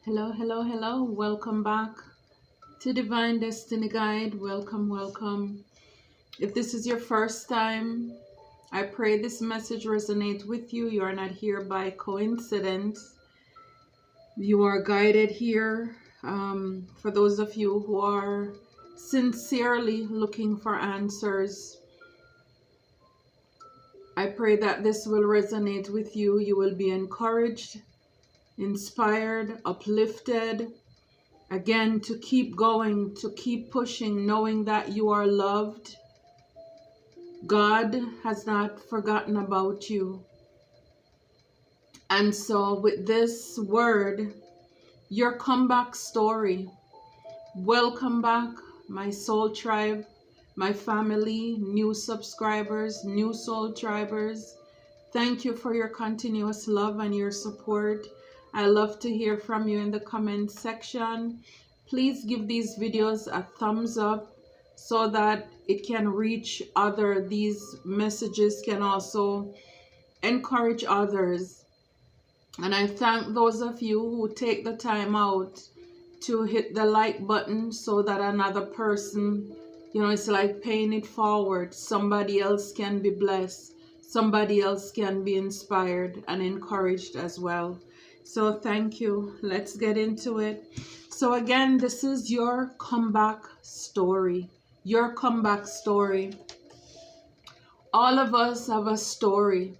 Hello, hello, hello. Welcome back to Divine Destiny Guide. Welcome, welcome. If this is your first time, I pray this message resonates with you. You are not here by coincidence. You are guided here. For those of you who are sincerely looking for answers, I pray that this will resonate with you. You will be encouraged, inspired, uplifted. Again, to keep going, to keep pushing, knowing that you are loved. God has not forgotten about you. And so with this word, your comeback story. Welcome back, my soul tribe, my family, new subscribers, new soul tribers. Thank you for your continuous love and your support. I love to hear from you in the comment section. Please give these videos a thumbs up so that it can reach others. These messages can also encourage others. And I thank those of you who take the time out to hit the like button so that another person, it's like paying it forward. Somebody else can be blessed. Somebody else can be inspired and encouraged as well. So thank you. Let's get into it. So again, this is your comeback story. Your comeback story. All of us have a story.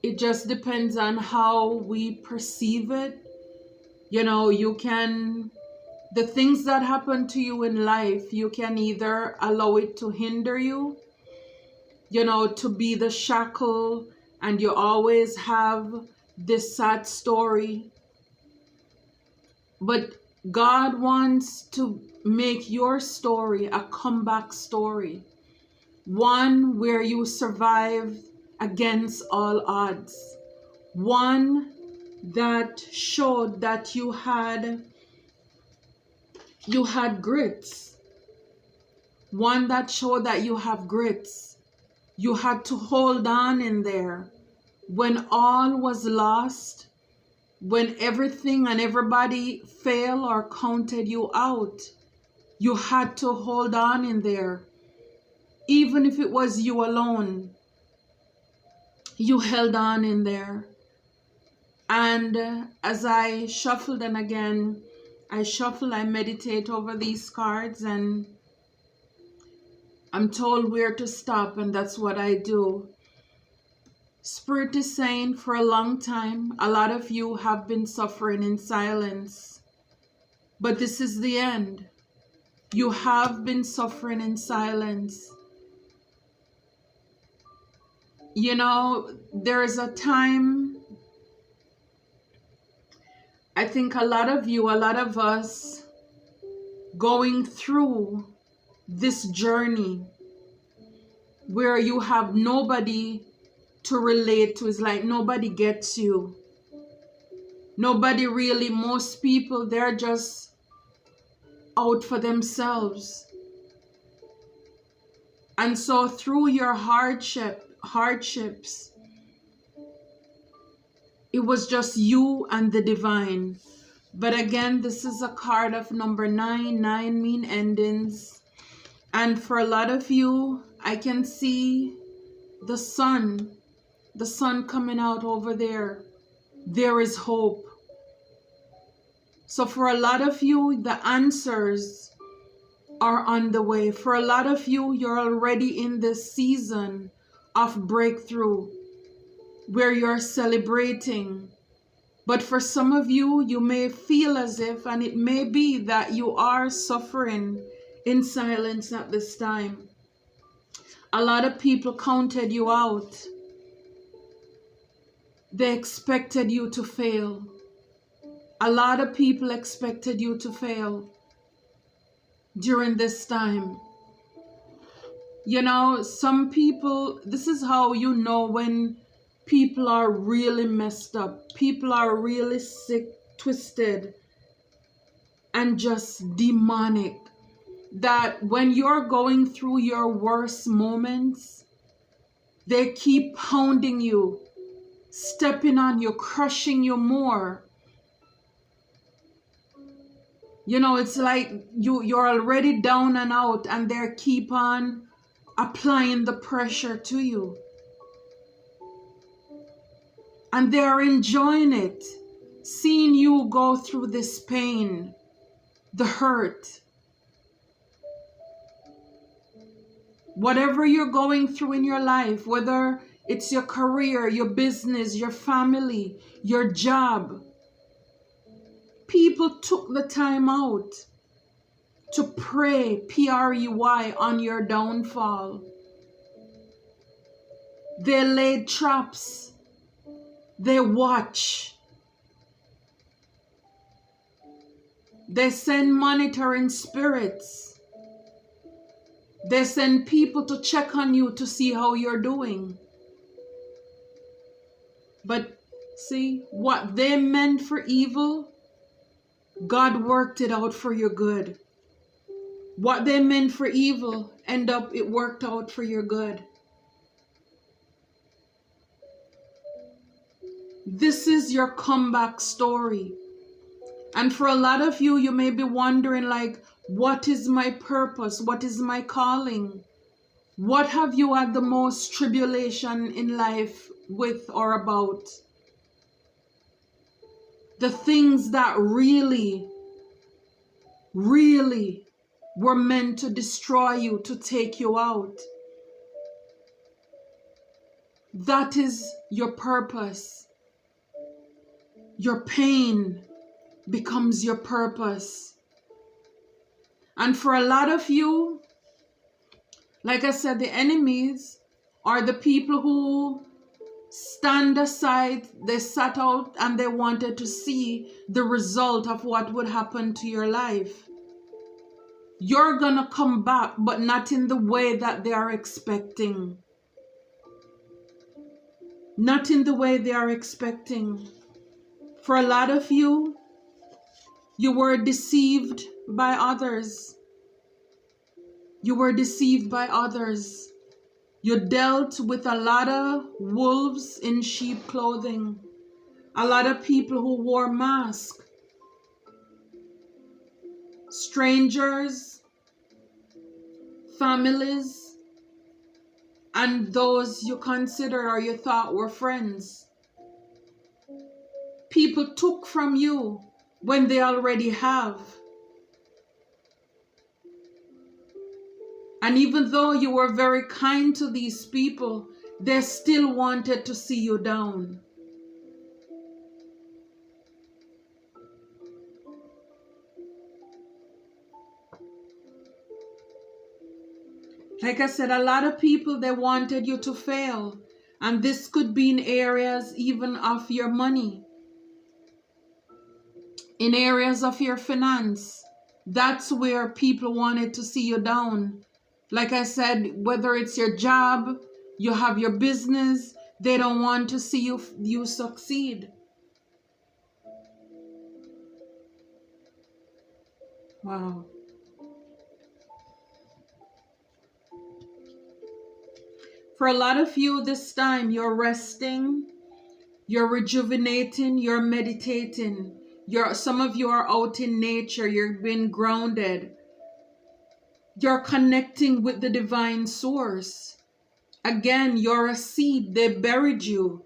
It just depends on how we perceive it. The things that happen to you in life, you can either allow it to hinder you, to be the shackle, and you always have this sad story. But God wants to make your story a comeback story, one where you survive against all odds, one that showed that you had grits, one that showed that you have grits. You had to hold on in there when all was lost, when everything and everybody failed or counted you out. You had to hold on in there. Even if it was you alone, you held on in there. And as I shuffled, and again, I meditate over these cards, and I'm told where to stop, and that's what I do. Spirit is saying for a long time, a lot of you have been suffering in silence. But this is the end. You have been suffering in silence. There is a time, I think a lot of us going through this journey where you have nobody to relate to. It's like nobody gets you. Nobody really, most people, they're just out for themselves. And so through your hardships, it was just you and the divine. But again, this is a card of number 9. 9 mean endings. And for a lot of you, I can see the sun coming out over there. There is hope. So for a lot of you, the answers are on the way. For a lot of you, you're already in this season of breakthrough where you're celebrating. But for some of you, you may feel as if, and it may be that you are suffering in silence at this time. A lot of people counted you out. They expected you to fail. A lot of people expected you to fail during this time. Some people, this is how you know when people are really messed up. People are really sick, twisted, and just demonic. That when you're going through your worst moments, they keep pounding you, stepping on you, crushing you more. It's like you're already down and out, and they keep on applying the pressure to you. And they're enjoying it, seeing you go through this pain, the hurt. Whatever you're going through in your life, whether it's your career, your business, your family, your job, people took the time out to pray, P-R-E-Y, on your downfall. They laid traps. They watch. They send monitoring spirits. They send people to check on you to see how you're doing. But see, what they meant for evil, God worked it out for your good. What they meant for evil, it worked out for your good. This is your comeback story. And for a lot of you, you may be wondering, like, what is my purpose? What is my calling? What have you had the most tribulation in life with or about? The things that really, really were meant to destroy you, to take you out. That is your purpose. Your pain becomes your purpose. And for a lot of you, like I said, the enemies are the people who stand aside. They sat out and they wanted to see the result of what would happen to your life. You're gonna come back, but not in the way that they are expecting. Not in the way they are expecting. For a lot of you, you were deceived by others. You were deceived by others. You dealt with a lot of wolves in sheep clothing. A lot of people who wore masks. Strangers, families, and those you consider or you thought were friends. People took from you when they already have. And even though you were very kind to these people, they still wanted to see you down. Like I said, a lot of people, they wanted you to fail. And this could be in areas even of your money. In areas of your finance. That's where people wanted to see you down. Like I said, whether it's your job, you have your business, they don't want to see you succeed. Wow. For a lot of you this time, you're resting, you're rejuvenating, you're meditating. Some of you are out in nature, you're being grounded. You're connecting with the divine source. Again, you're a seed. They buried you.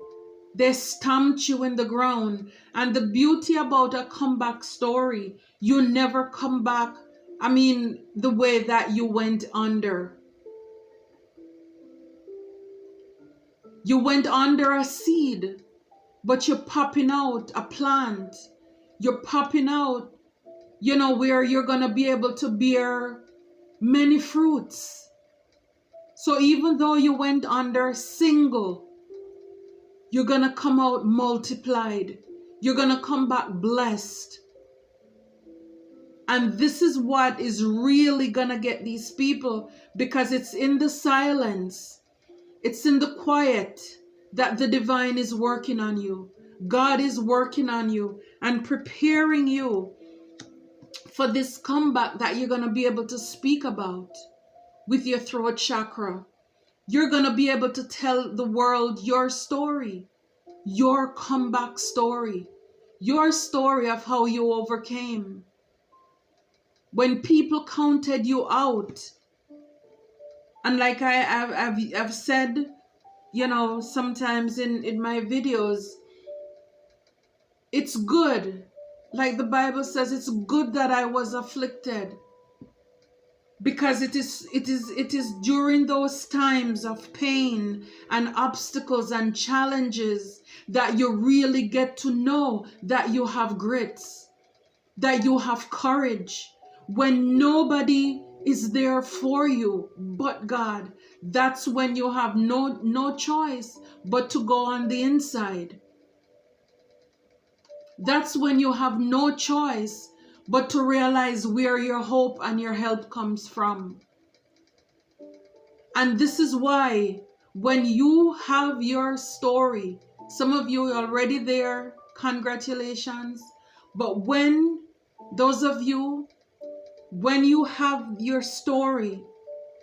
They stamped you in the ground. And the beauty about a comeback story, you never come back, the way that you went under. You went under a seed, but you're popping out a plant. You're popping out, where you're going to be able to bear many fruits. So even though you went under single, you're going to come out multiplied. You're going to come back blessed. And this is what is really going to get these people, because it's in the silence, it's in the quiet that the divine is working on you. God is working on you and preparing you for this comeback that you're going to be able to speak about with your throat chakra. You're going to be able to tell the world your story, your comeback story, your story of how you overcame. when people counted you out. And like I've said, you know, sometimes in my videos, it's good. Like the Bible says, it's good that I was afflicted. Because it is during those times of pain and obstacles and challenges that you really get to know that you have grits, that you have courage. When nobody is there for you but God, that's when you have no choice but to go on the inside. That's when you have no choice but to realize where your hope and your help comes from. And this is why when you have your story, some of you are already there, congratulations. But when those of you, when you have your story,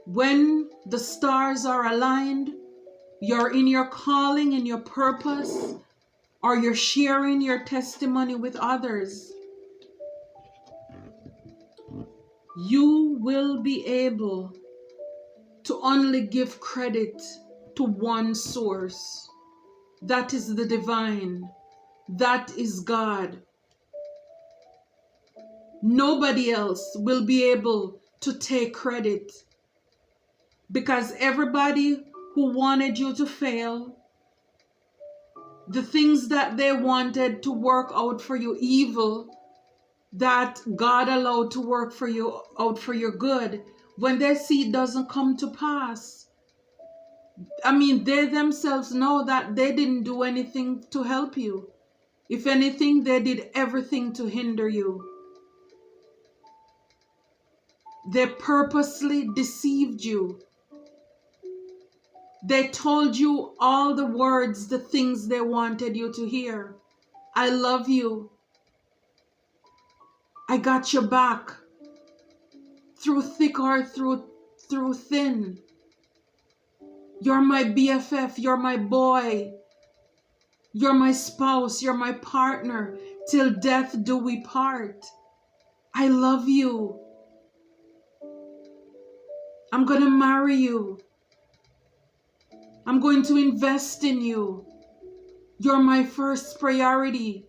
when the stars are aligned, you're in your calling and your purpose, or you're sharing your testimony with others, you will be able to only give credit to one source. That is the divine. That is God. Nobody else will be able to take credit, because everybody who wanted you to fail, the things that they wanted to work out for you evil, that God allowed to work for you out for your good, when they see it doesn't come to pass, I mean, they themselves know that they didn't do anything to help you. If anything, they did everything to hinder you. They purposely deceived you. They told you all the words, the things they wanted you to hear. I love you. I got your back. Through thick or through thin. You're my BFF. You're my boy. You're my spouse. You're my partner. Till death do we part. I love you. I'm going to marry you. I'm going to invest in you. You're my first priority.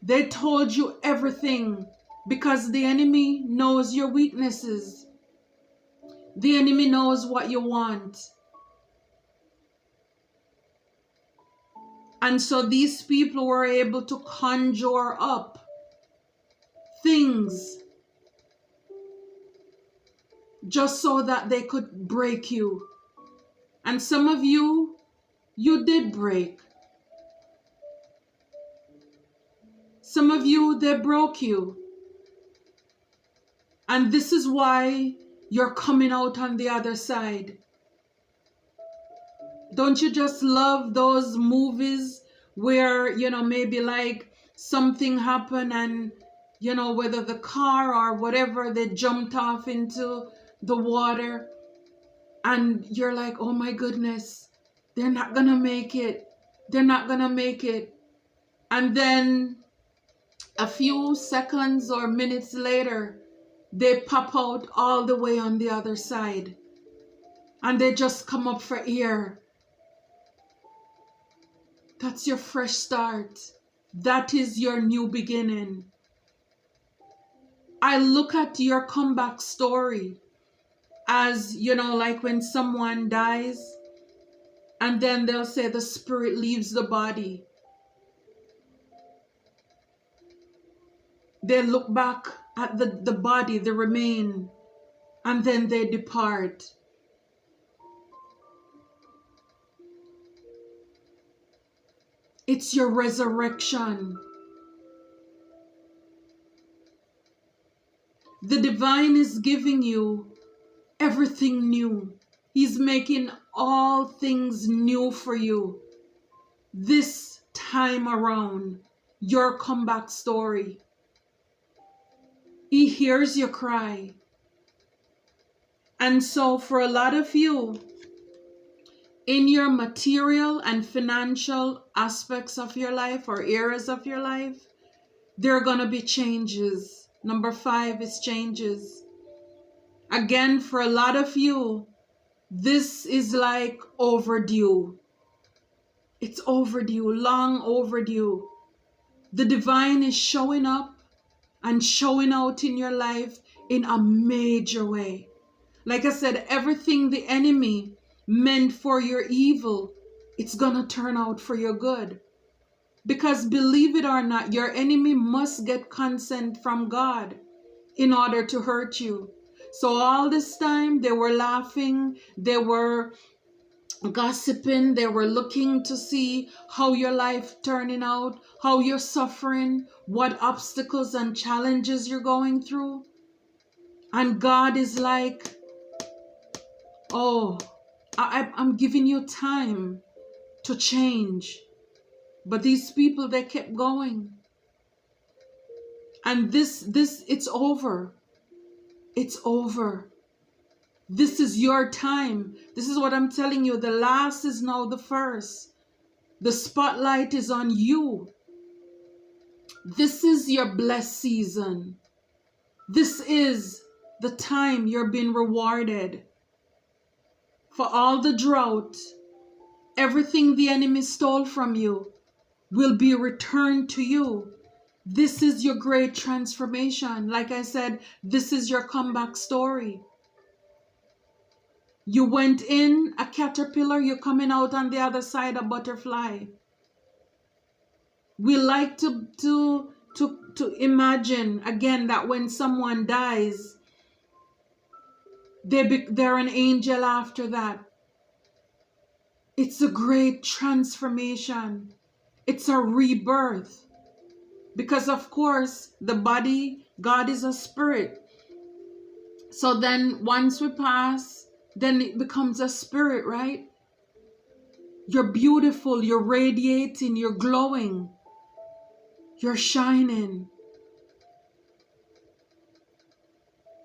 They told you everything because the enemy knows your weaknesses. The enemy knows what you want. And so these people were able to conjure up things just so that they could break you. And some of you, you did break. Some of you, they broke you. And this is why you're coming out on the other side. Don't you just love those movies where, you know, maybe like something happened and, you know, whether the car or whatever, they jumped off into the water and you're like, oh my goodness, they're not gonna make it. They're not gonna make it. And then a few seconds or minutes later, they pop out all the way on the other side and they just come up for air. That's your fresh start. That is your new beginning. I look at your comeback story as, you know, like when someone dies and then they'll say the spirit leaves the body. They look back at the body, the remain, and then they depart. It's your resurrection. The divine is giving you everything new. He's making all things new for you. This time around, your comeback story. He hears your cry. And so for a lot of you, in your material and financial aspects of your life or areas of your life, there are going to be changes. Number 5 is changes. Again, for a lot of you, this is like overdue. It's overdue, long overdue. The divine is showing up and showing out in your life in a major way. Like I said, everything the enemy meant for your evil, it's gonna turn out for your good. Because believe it or not, your enemy must get consent from God in order to hurt you. So all this time they were laughing, they were gossiping, they were looking to see how your life turning out, how you're suffering, what obstacles and challenges you're going through. And God is like, oh, I'm giving you time to change. But these people, they kept going. And this, it's over. It's over. This is your time. This is what I'm telling you. The last is now the first. The spotlight is on you. This is your blessed season. This is the time you're being rewarded for all the drought. Everything the enemy stole from you will be returned to you. This is your great transformation. Like I said, this is your comeback story. You went in a caterpillar, you're coming out on the other side a butterfly. We like to imagine again that when someone dies, they're an angel after that. It's a great transformation. It's a rebirth. Because of course, the body, God is a spirit. So then once we pass, then it becomes a spirit, right? You're beautiful, you're radiating, you're glowing, you're shining.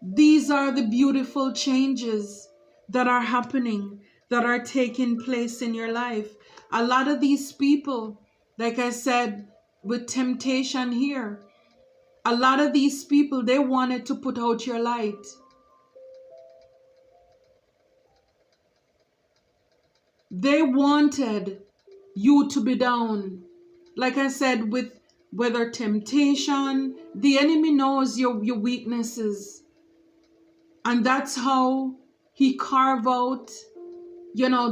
These are the beautiful changes that are happening, that are taking place in your life. A lot of these people, like I said, with temptation here, a lot of these people, they wanted to put out your light. They wanted you to be down. Like I said, with whether temptation, the enemy knows your weaknesses. And that's how he carved out,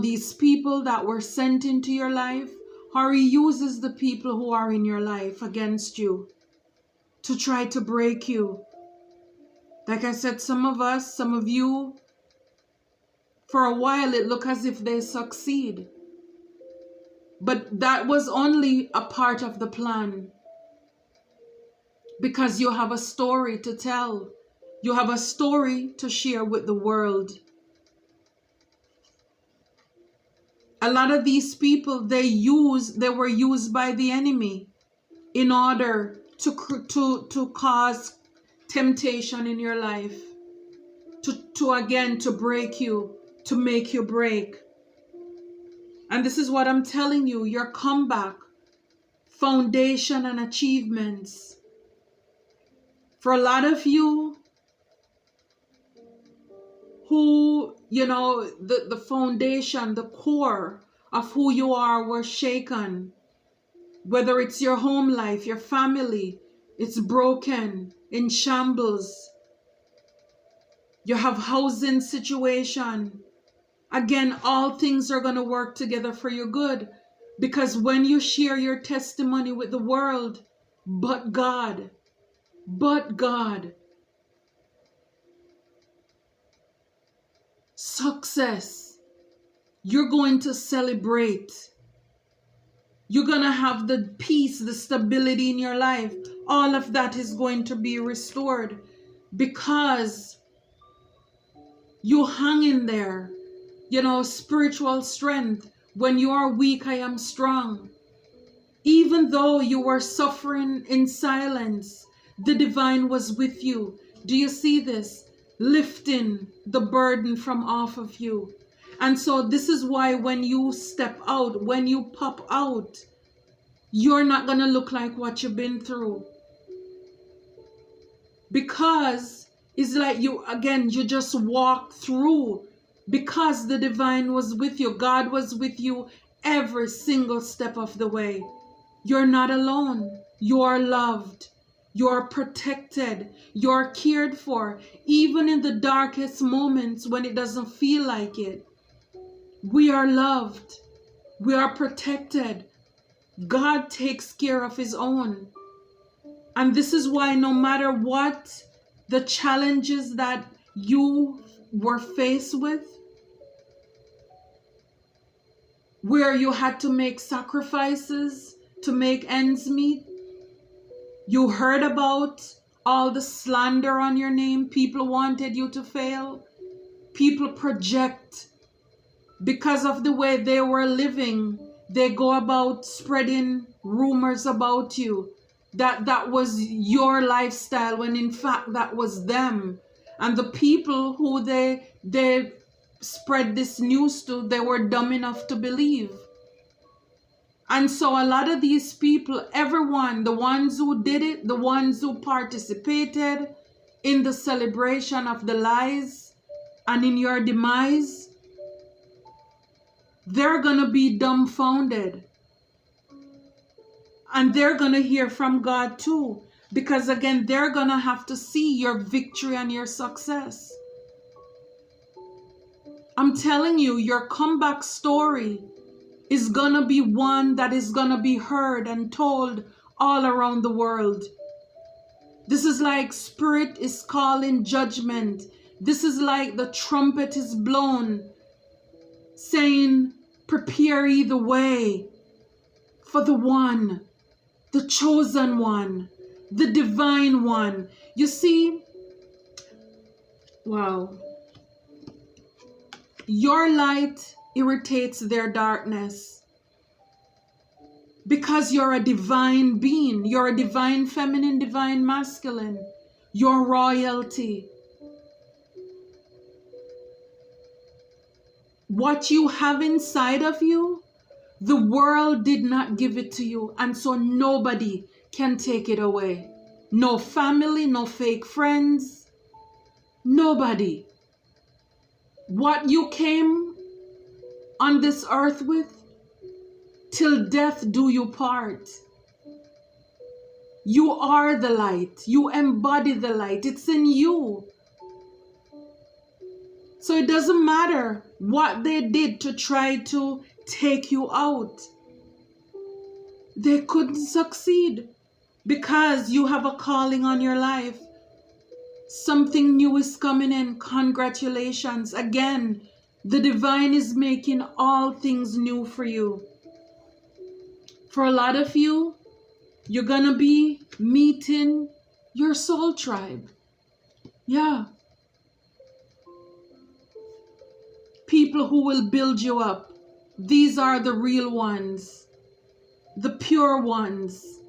these people that were sent into your life, or he uses the people who are in your life against you to try to break you. Like I said, some of you, for a while it looked as if they succeed. But that was only a part of the plan. Because you have a story to tell. You have a story to share with the world. A lot of these people, they were used by the enemy in order to cause temptation in your life. To break you, to make you break. And this is what I'm telling you, your comeback, foundation and achievements. For a lot of you who, the foundation, the core of who you are were shaken. Whether it's your home life, your family, it's broken, in shambles. You have housing situation. Again, all things are going to work together for your good. Because when you share your testimony with the world, but God, success, you're going to celebrate. You're going to have the peace, the stability in your life. All of that is going to be restored because you hang in there. Spiritual strength. When you are weak, I am strong. Even though you were suffering in silence, the divine was with you. Do you see this? Lifting the burden from off of you. And so this is why when you step out, when you pop out, you're not going to look like what you've been through. because it's like you just walk through, because the divine was with you. God was with you every single step of the way. You're not alone. You are loved. You're protected. You're cared for. Even in the darkest moments when it doesn't feel like it, we are loved. We are protected. God takes care of his own. And this is why no matter what the challenges that you were faced with, where you had to make sacrifices to make ends meet, you heard about all the slander on your name. People wanted you to fail. People project because of the way they were living. They go about spreading rumors about you, that was your lifestyle, when in fact that was them. And the people who they spread this news to, they were dumb enough to believe. And so a lot of these people, everyone, the ones who did it, the ones who participated in the celebration of the lies and in your demise, they're gonna be dumbfounded. And they're gonna hear from God too, because again, they're gonna have to see your victory and your success. I'm telling you, your comeback story is gonna be one that is gonna be heard and told all around the world. This is like Spirit is calling judgment. This is like the trumpet is blown, saying, prepare ye the way for the one, the chosen one, the divine one. You see, wow. Your light irritates their darkness because you're a divine being. You're a divine feminine, divine masculine. You're royalty. What you have inside of you, the world did not give it to you, and so nobody can take it away. No family, no fake friends, nobody. What you came on this earth with, till death do you part. You are the light. You embody the light. It's in you. So it doesn't matter what they did to try to take you out. They couldn't succeed because you have a calling on your life. Something new is coming in. Congratulations. Again, the divine is making all things new for you. For a lot of you, you're going to be meeting your soul tribe. Yeah. People who will build you up. These are the real ones. The pure ones.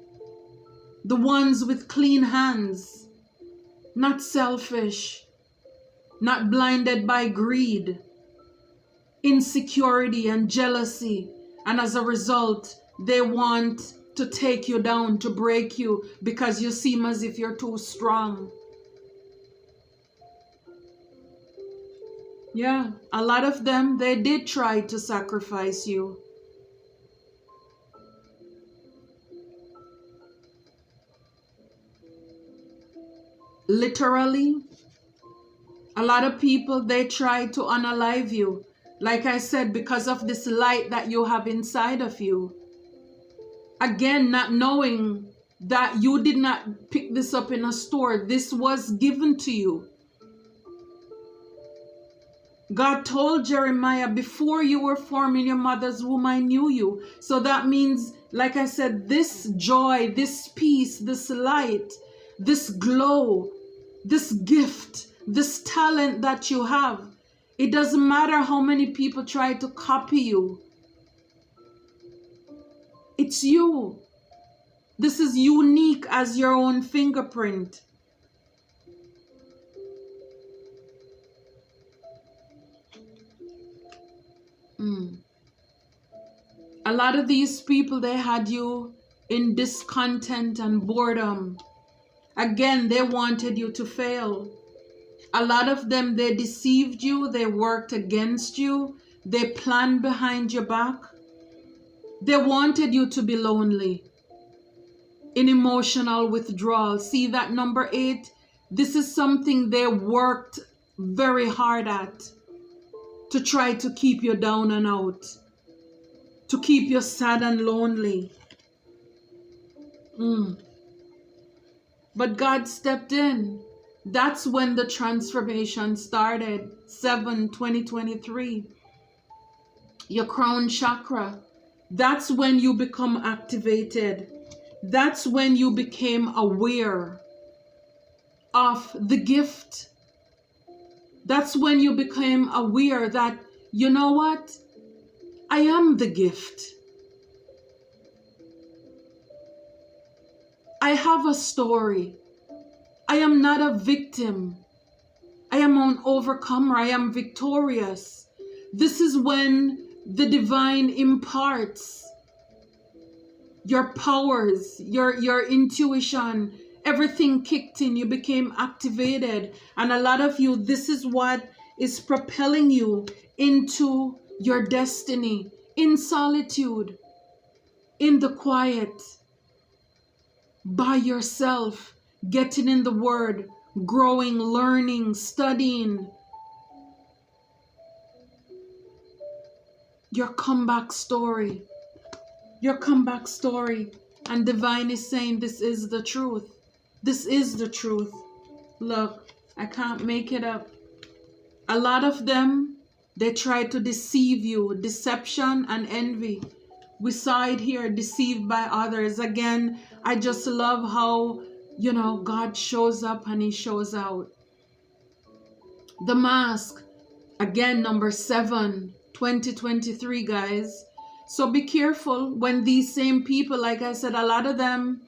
The ones with clean hands. Not selfish. Not blinded by greed, insecurity, and jealousy. And as a result, they want to take you down, to break you, because you seem as if you're too strong. Yeah, a lot of them, they did try to sacrifice you. Literally, a lot of people, they try to unalive you. Like I said, because of this light that you have inside of you. Again, not knowing that you did not pick this up in a store. This was given to you. God told Jeremiah, before you were formed in your mother's womb, I knew you. So that means, like I said, this joy, this peace, this light, this glow, this gift, this talent that you have, it doesn't matter how many people try to copy you. It's you. This is unique as your own fingerprint. A lot of these people, they had you in discontent and boredom. Again, they wanted you to fail. A lot of them, they deceived you, they worked against you, they planned behind your back. They wanted you to be lonely, in emotional withdrawal. See that number 8? This is something they worked very hard at, to try to keep you down and out, to keep you sad and lonely. But God stepped in. That's when the transformation started. 7/2023. Your crown chakra. That's when you become activated. That's when you became aware of the gift. That's when you became aware that, you know what? I am the gift. I have a story. I am not a victim. I am an overcomer. I am victorious. This is when the divine imparts your powers, your intuition, everything kicked in. You became activated. And a lot of you, this is what is propelling you into your destiny, in solitude, in the quiet, by yourself, getting in the word, growing, learning, studying. Your comeback story. Your comeback story. And divine is saying this is the truth. This is the truth. Look, I can't make it up. A lot of them, they try to deceive you. Deception and envy. We saw it here, deceived by others. Again, I just love how, God shows up and he shows out. The mask. Again, number 7, 2023, guys. So be careful when these same people, like I said, a lot of them,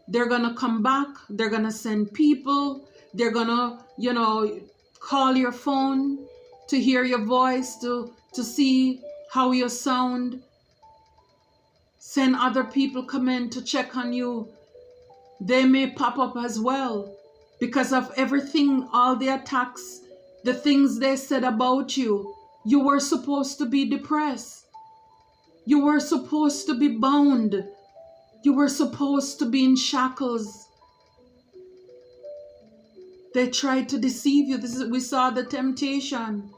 they're going to come back. They're going to send people. They're going to, call your phone to hear your voice, to see how you sound. Send other people come in to check on you. They may pop up as well because of everything, all the attacks, the things they said about you. You were supposed to be depressed. You were supposed to be bound. You were supposed to be in shackles. They tried to deceive you. We saw the temptation,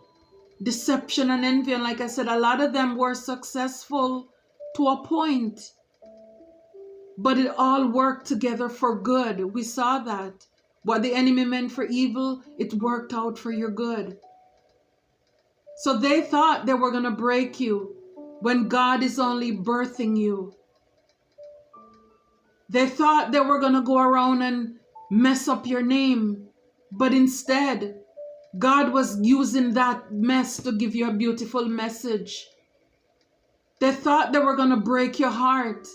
deception and envy. And like I said, a lot of them were successful to a point. But it all worked together for good. We saw that. What the enemy meant for evil, it worked out for your good. So they thought they were going to break you when God is only birthing you. They thought they were going to go around and mess up your name. But instead, God was using that mess to give you a beautiful message. They thought they were going to break your heart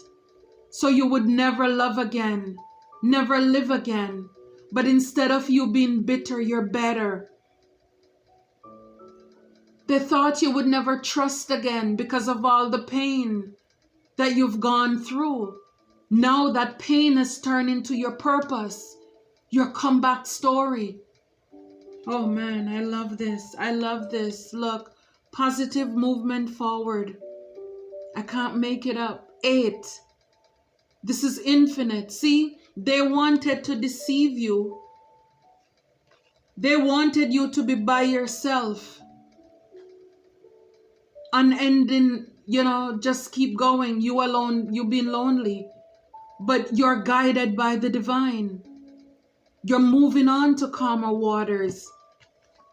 so you would never love again, never live again. But instead of you being bitter, you're better. They thought you would never trust again because of all the pain that you've gone through. Now that pain has turned into your purpose, your comeback story. Oh man, I love this. I love this. Look, positive movement forward. I can't make it up. 8. This is infinite. See, they wanted to deceive you. They wanted you to be by yourself. Unending, just keep going. You alone, you being lonely. But you're guided by the divine. You're moving on to calmer waters.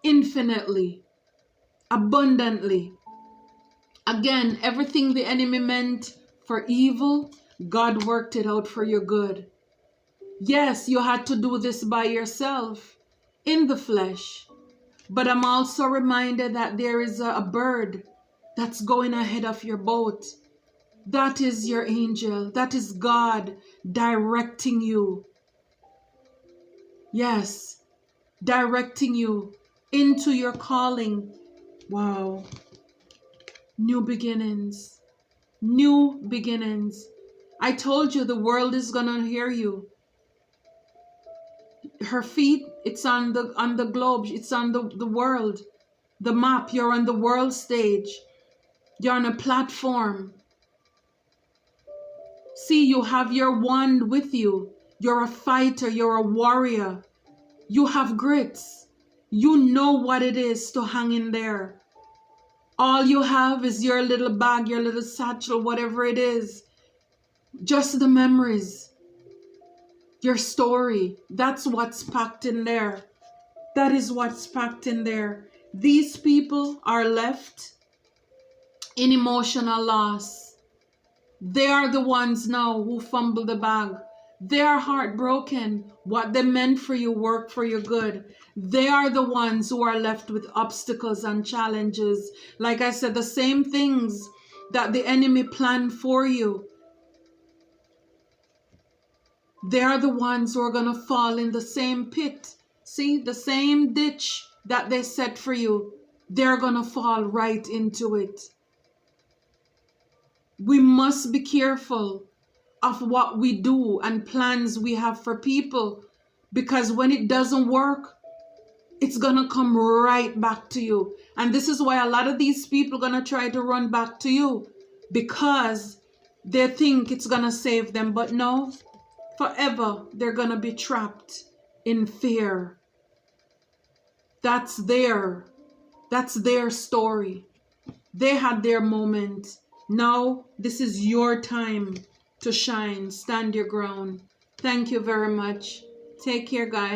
Infinitely. Abundantly. Again, everything the enemy meant for evil, God worked it out for your good. Yes, you had to do this by yourself, in the flesh. But I'm also reminded that there is a bird that's going ahead of your boat. That is your angel. That is God directing you. Yes, directing you into your calling. Wow. New beginnings. New beginnings. I told you the world is going to hear you. Her feet, it's on the globe, it's on the world, the map. You're on the world stage. You're on a platform. See, you have your wand with you. You're a fighter, you're a warrior. You have grits. You know what it is to hang in there. All you have is your little bag, your little satchel, whatever it is. Just the memories. Your story. That's what's packed in there. That is what's packed in there. These people are left in emotional loss. They are the ones now who fumble the bag. They are heartbroken. What they meant for you worked for your good. They are the ones who are left with obstacles and challenges. Like I said, the same things that the enemy planned for you. They are the ones who are going to fall in the same pit. See, the same ditch that they set for you. They're going to fall right into it. We must be careful of what we do and plans we have for people, because when it doesn't work, it's gonna come right back to you. And this is why a lot of these people are gonna try to run back to you, because they think it's gonna save them. But no, forever they're gonna be trapped in fear. That's their story. They had their moment. Now this is your time to shine. Stand your ground. Thank you very much. Take care, guys.